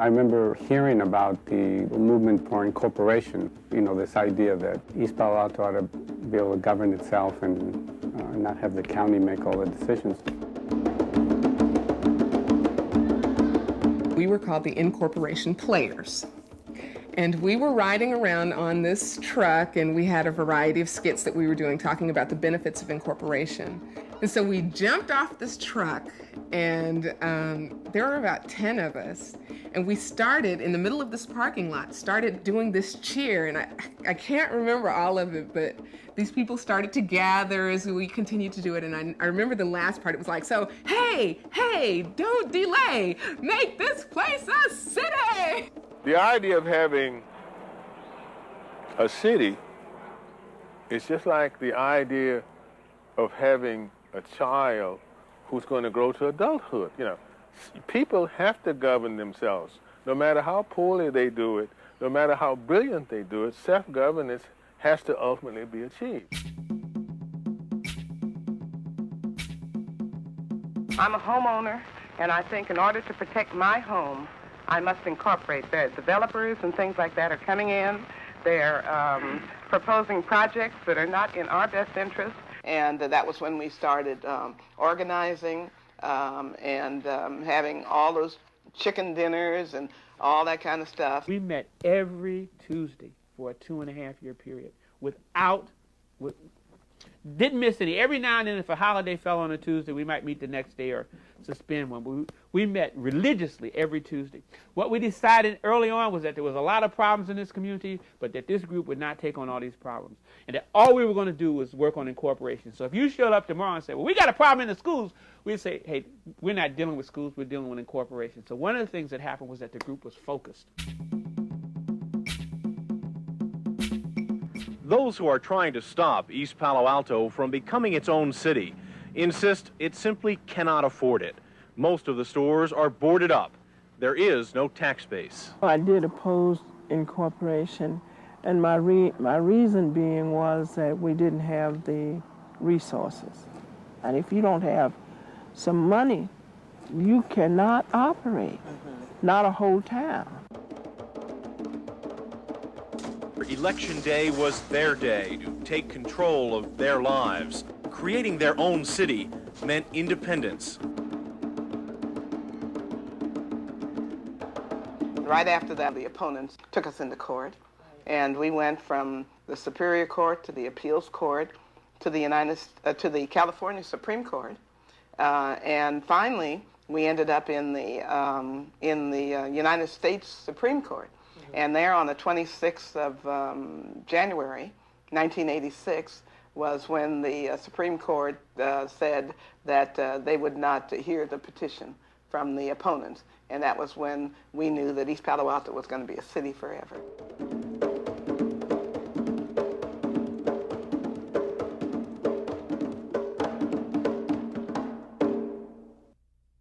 I remember hearing about the movement for incorporation, this idea that East Palo Alto ought to be able to govern itself and not have the county make all the decisions. We were called the Incorporation Players. And we were riding around on this truck, and we had a variety of skits that we were doing talking about the benefits of incorporation. And so we jumped off this truck, and there were about 10 of us. And we started, in the middle of this parking lot, started doing this cheer. And I can't remember all of it, but these people started to gather as we continued to do it. And I remember the last part, it was like, so, hey, don't delay. Make this place a city. The idea of having a city is just like the idea of having a child who's going to grow to adulthood. People have to govern themselves. No matter how poorly they do it, no matter how brilliant they do it, self-governance has to ultimately be achieved. I'm a homeowner, and I think in order to protect my home, I must incorporate. The developers and things like that are coming in. They're proposing projects that are not in our best interest. And that was when we started organizing and having all those chicken dinners and all that kind of stuff. We met every Tuesday for a 2.5-year period didn't miss any. Every now and then, if a holiday fell on a Tuesday, we might meet the next day or suspend one. But we met religiously every Tuesday. What we decided early on was that there was a lot of problems in this community, but that this group would not take on all these problems. And that all we were going to do was work on incorporation. So if you showed up tomorrow and said, well, we got a problem in the schools, we'd say, hey, we're not dealing with schools, we're dealing with incorporation. So one of the things that happened was that the group was focused. Those who are trying to stop East Palo Alto from becoming its own city insist it simply cannot afford it. Most of the stores are boarded up. There is no tax base. I did oppose incorporation, and my reason being was that we didn't have the resources. And if you don't have some money, you cannot operate, not a whole town. Election day was their day to take control of their lives. Creating their own city meant independence. Right after that, the opponents took us into court, and we went from the Superior Court to the Appeals Court to the California Supreme Court, and finally we ended up in the United States Supreme Court. And there on the 26th of January, 1986, was when the Supreme Court said that they would not hear the petition from the opponents. And that was when we knew that East Palo Alto was going to be a city forever.